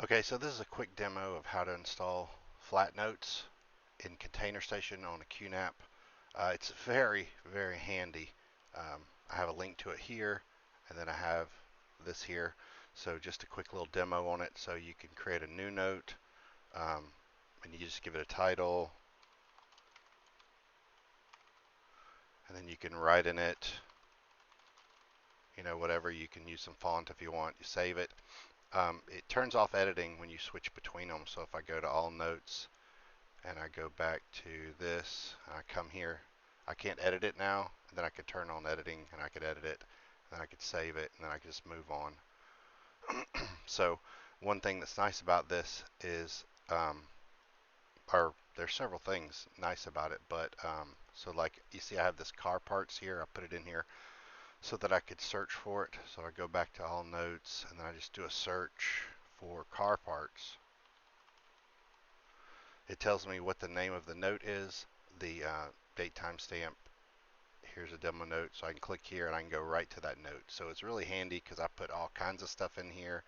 Okay, so this is a quick demo of how to install Flatnotes in containerstation on a QNAP. It's very handy. I have a link to it here, and then I have this here. So just a quick little demo on it. So you can create a new note, um, and you just give it a title, and then you can write in it, whatever. You can use some font if you want. You save it. It turns off editing when you switch between them. So if I go to all notes, and I go back to this, and I come here, I can't edit it now, and then I could turn on editing, and I could edit it, and then I could save it, and then I could just move on. So one thing that's nice about this is, or there's several things nice about it, but so like you see I have this car parts here, I put it in here so that I could search for it. So I go back to all notes, and then I just do a search for car parts. It tells me what the name of the note is, the date timestamp. Here's a demo note, so I can click here and I can go right to that note. So it's really handy because I put all kinds of stuff in here,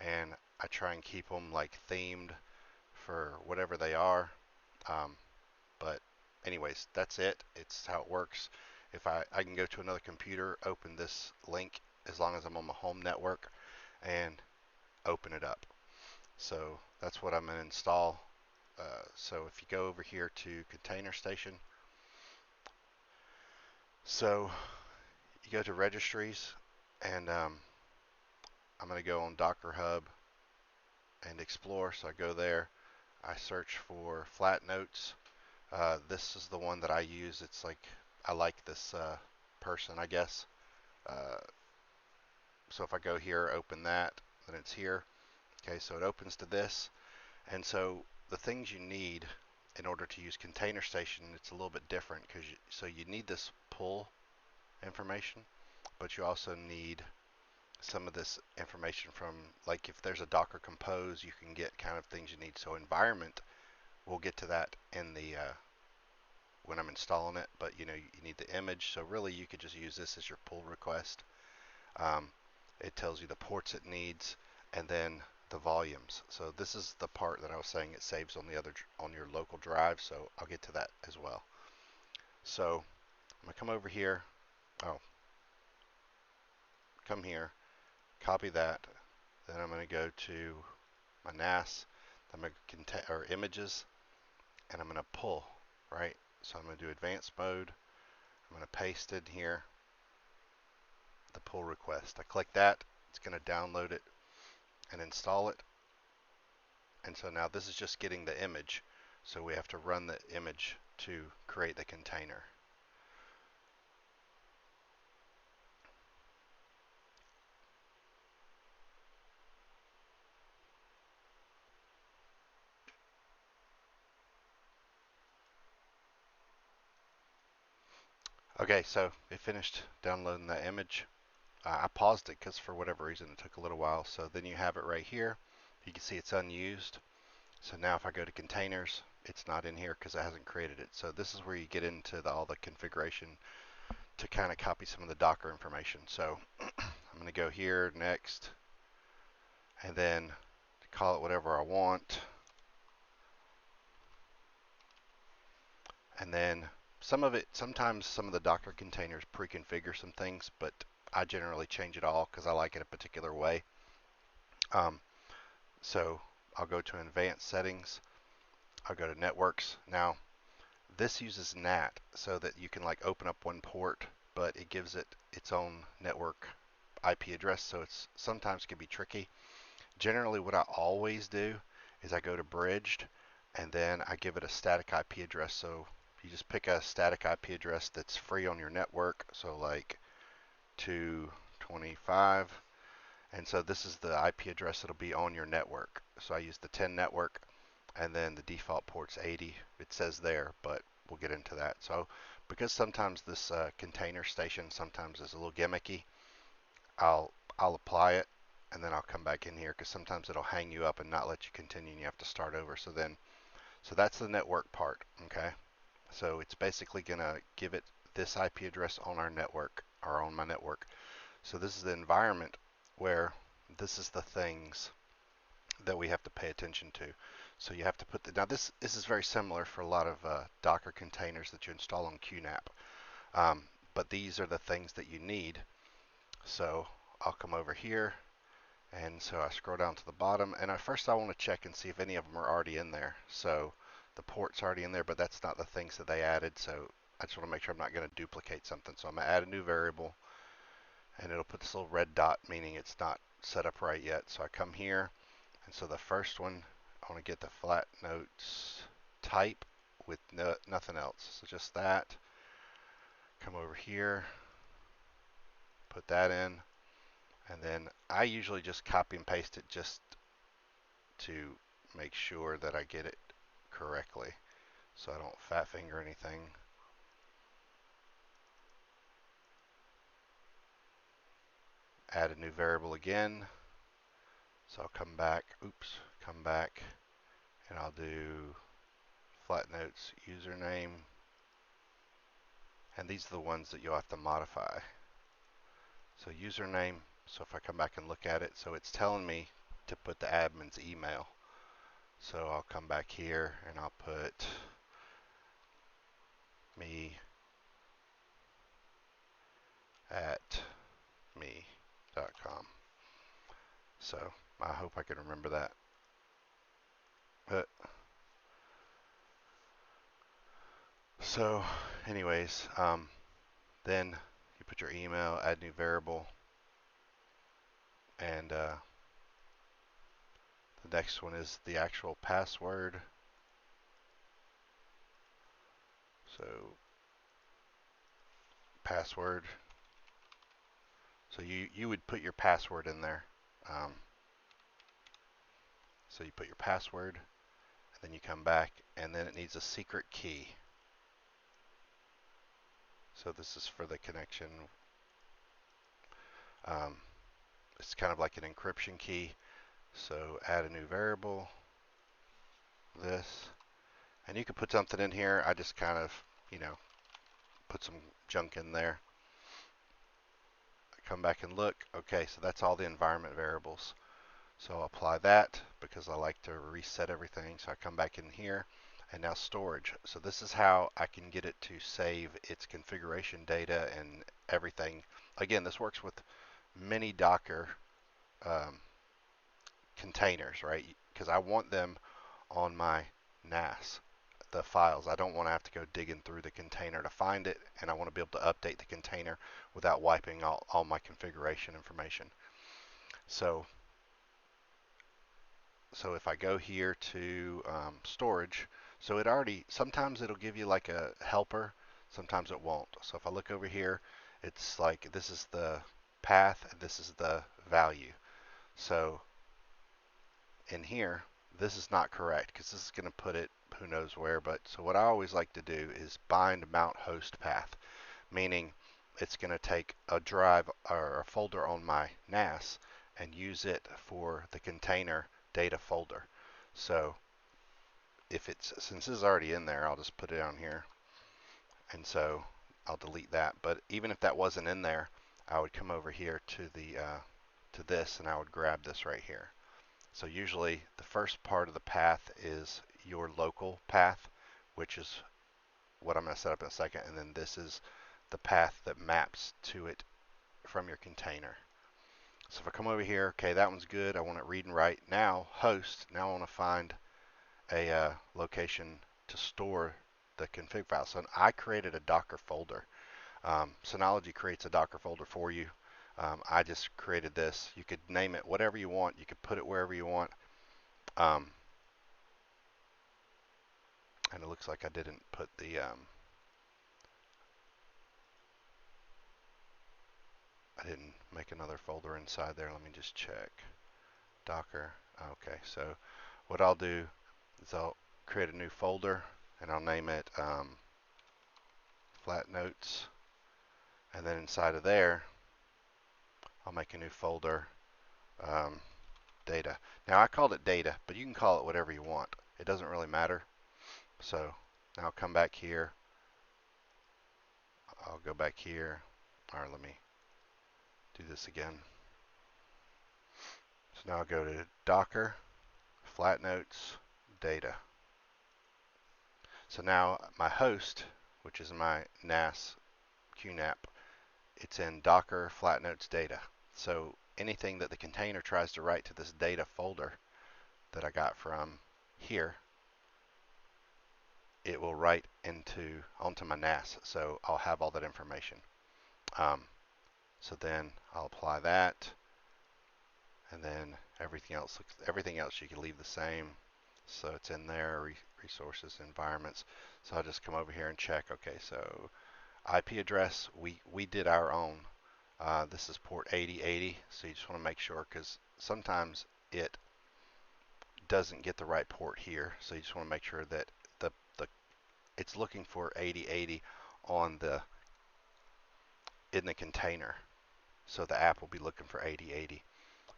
and I try and keep them like themed for whatever they are. But anyways, that's it. It's how it works. If I can go to another computer, open this link as long as I'm on my home network, and open it up. So that's what I'm going to install. So if you go over here to containerstation, so you go to registries, and I'm going to go on Docker Hub and explore. So I go there, I search for Flatnotes. This is the one that I use. It's like I like this person, I guess. Uh, so if I go here, open that, then it's here. Okay, so it opens to this, and so the things you need in order to use containerstation, it's a little bit different because so you need this pull information, but you also need some of this information from, like, if there's a Docker compose, you can get kind of things you need. So environment, we'll get to that in the when I'm installing it, but you need the image. So really you could just use this as your pull request. um, it tells you the ports it needs, and then the volumes. So this is the part that I was saying it saves on the other on your local drive, so I'll get to that as well. So I'm gonna come over here. Oh, come here, copy that, then I'm going to go to my NAS, I'm going to or images, and I'm going to pull, right? So I'm going to do advanced mode. I'm going to paste in here the pull request. I click that, it's going to download it and install it. And so now this is just getting the image. So we have to run the image to create the container. Okay, so it finished downloading that image. I paused it because for whatever reason it took a little while. So then you have it right here. You can see it's unused. So now if I go to containers, it's not in here because it hasn't created it. So this is where you get into all the configuration to kind of copy some of the Docker information. So I'm going to go here, next, and then call it whatever I want. And then sometimes some of the Docker containers pre-configure some things, but I generally change it all because I like it a particular way. So I'll go to advanced settings. I'll go to networks. Now this uses NAT so that you can like open up one port, but it gives it its own network IP address, so it's sometimes can be tricky. Generally what I always do is I go to bridged, and then I give it a static IP address. So you just pick a static IP address that's free on your network, so like 225, and so this is the IP address that'll be on your network. So I use the 10 network, and then the default port's 80. It says there, but we'll get into that. So because sometimes this containerstation sometimes is a little gimmicky, I'll apply it, and then I'll come back in here because sometimes it'll hang you up and not let you continue, and you have to start over. So that's the network part. Okay, so it's basically gonna give it this IP address on our network, or on my network. So this is the environment where this is the things that we have to pay attention to. So you have to put now this is very similar for a lot of Docker containers that you install on QNAP. But these are the things that you need. So I'll come over here, and so I scroll down to the bottom, and at first I want to check and see if any of them are already in there. So the port's already in there, but that's not the things that they added. So I just want to make sure I'm not going to duplicate something. So I'm going to add a new variable, and it'll put this little red dot, meaning it's not set up right yet. So I come here, and so the first one, I want to get the Flatnotes type with nothing else. So just that. Come over here, put that in, and then I usually just copy and paste it just to make sure that I get it correctly, so I don't fat finger anything. Add a new variable again. So I'll come back, come back, and I'll do Flatnotes username, and these are the ones that you'll have to modify. So username, so if I come back and look at it, so it's telling me to put the admin's email. So I'll come back here and I'll put me at me.com. So I hope I can remember that. But so anyways, then you put your email, add new variable, and the next one is the actual password. So password. So you would put your password in there. So you put your password, and then you come back, and then it needs a secret key. So this is for the connection. It's kind of like an encryption key. So add a new variable, this, and you could put something in here. I just kind of, put some junk in there. I come back and look. Okay, so that's all the environment variables. So I'll apply that because I like to reset everything. So I come back in here, and now storage. So this is how I can get it to save its configuration data and everything. Again, this works with many Docker containers, right? Because I want them on my NAS, the files. I don't want to have to go digging through the container to find it, and I want to be able to update the container without wiping all my configuration information. So if I go here to storage, so it already, sometimes it'll give you like a helper, sometimes it won't. So if I look over here, it's like this is the path and this is the value. So in here, this is not correct because this is going to put it who knows where. But so what I always like to do is bind mount host path, meaning it's going to take a drive or a folder on my NAS and use it for the container data folder. So since this is already in there, I'll just put it on here, and so I'll delete that. But even if that wasn't in there, I would come over here to the to this, and I would grab this right here. So usually the first part of the path is your local path, which is what I'm going to set up in a second, and then this is the path that maps to it from your container. So if I come over here, okay, that one's good. I want it read and write. Now host, now I want to find a location to store the config file. So I created a Docker folder. Synology creates a Docker folder for you. I just created this. You could name it whatever you want. You could put it wherever you want. And it looks like I didn't put the I didn't make another folder inside there. Let me just check. Docker. Okay, so what I'll do is I'll create a new folder, and I'll name it Flatnotes, and then inside of there I'll make a new folder, data. Now I called it data, but you can call it whatever you want. It doesn't really matter. So now I'll come back here. I'll go back here. Or let me do this again. So now I'll go to Docker, Flatnotes data. So now my host, which is my NAS QNAP, it's in Docker Flatnotes data. So anything that the container tries to write to this data folder that I got from here, it will write onto my NAS. So I'll have all that information. So then I'll apply that, and then everything else you can leave the same. So it's in there, resources, environments. So I'll just come over here and check. Okay, so IP address, we did our own. This is port 8080, so you just want to make sure, because sometimes it doesn't get the right port here. So you just want to make sure that the it's looking for 8080 in the container. So the app will be looking for 8080.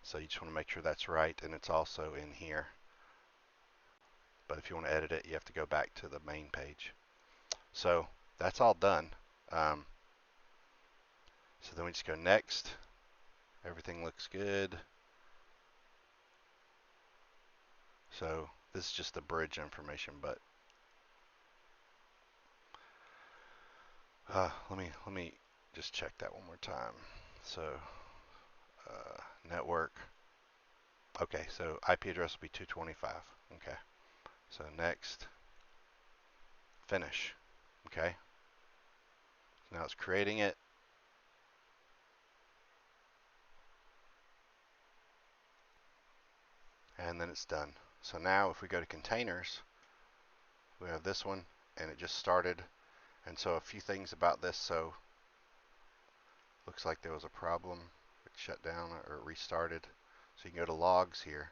So you just want to make sure that's right, and it's also in here. But if you want to edit it, you have to go back to the main page. So that's all done. So then we just go next. Everything looks good. So this is just the bridge information, but let me just check that one more time. So network. Okay, so IP address will be 225. Okay, so next, finish. Okay, now it's creating it. And then it's done. So now if we go to containers, we have this one, and it just started. And so a few things about this. So looks like there was a problem. It shut down or restarted. So you can go to logs here.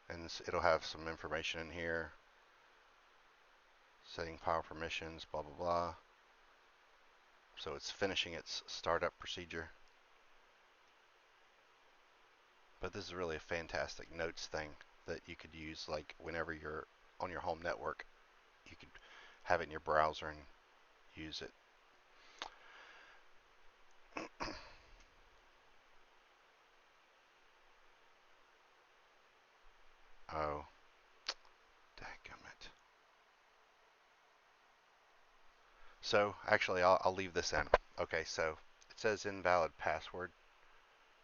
And it'll have some information in here. Setting power permissions, blah, blah, blah. So it's finishing its startup procedure. But this is really a fantastic notes thing that you could use, like whenever you're on your home network. You could have it in your browser and use it. Oh, dadgummit. So actually, I'll leave this in. Okay, so it says invalid password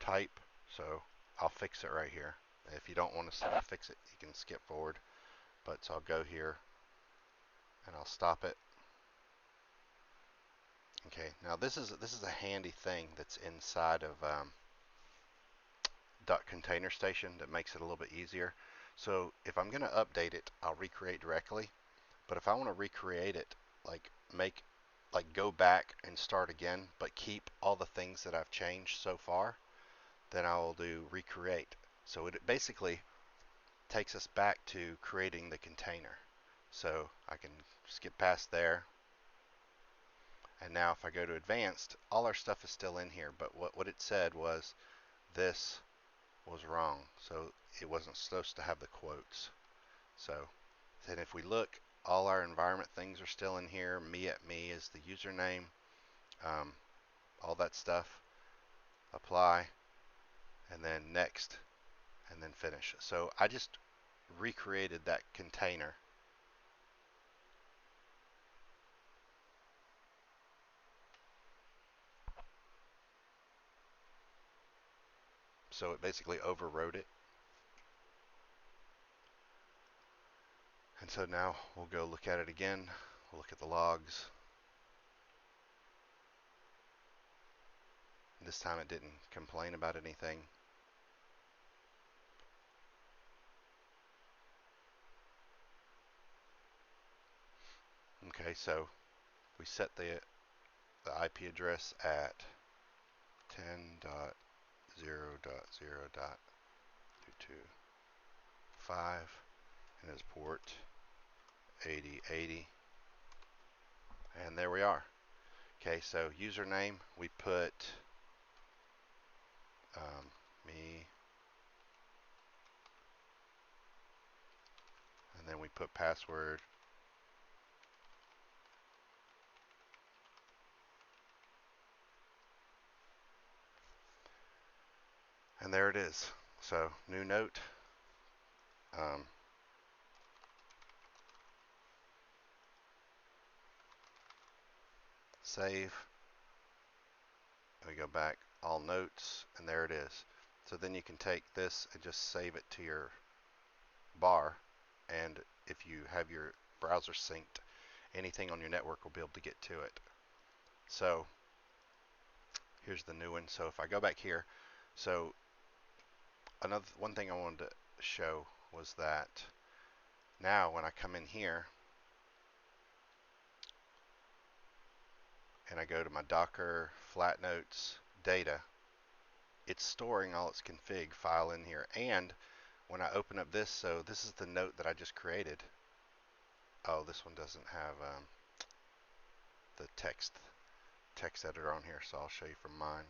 type, so I'll fix it right here. If you don't want to see me fix it, you can skip forward. But so I'll go here and I'll stop it. Okay, now this is a handy thing that's inside of .containerstation that makes it a little bit easier. So if I'm going to update it, I'll recreate directly. But if I want to recreate it, like go back and start again, but keep all the things that I've changed so far, then I will do recreate. So it basically takes us back to creating the container. So I can skip past there. And now if I go to advanced, all our stuff is still in here, but what it said was this was wrong. So it wasn't supposed to have the quotes. So then if we look, all our environment things are still in here. Me is the username. All that stuff. Apply, and then next, and then finish. So I just recreated that container. So it basically overwrote it. And so now we'll go look at it again. We'll look at the logs. This time it didn't complain about anything. Okay, so we set the IP address at 10.0.0.225, and it's port 8080. And there we are. Okay, so username, we put me, and then we put password. And there it is. So new note, um, save, we go back, all notes, and there it is. So then you can take this and just save it to your bar, and if you have your browser synced, anything on your network will be able to get to it. So here's the new one. So if I go back here, so another one thing I wanted to show was that now when I come in here and I go to my Docker Flatnotes data, it's storing all its config file in here. And when I open up this, so this is the note that I just created. Oh, this one doesn't have the text editor on here, so I'll show you from mine.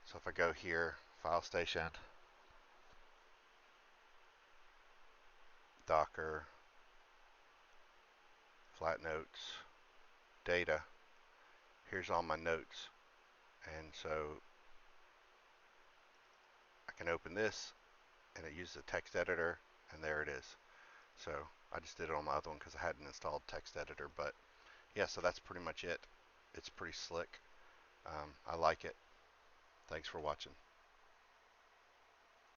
So if I go here, file station, Docker, Flatnotes, data, here's all my notes. And so I can open this and it uses a text editor, and there it is. So I just did it on my other one because I hadn't installed text editor, but yeah, so that's pretty much it. It's pretty slick. I like it. Thanks for watching.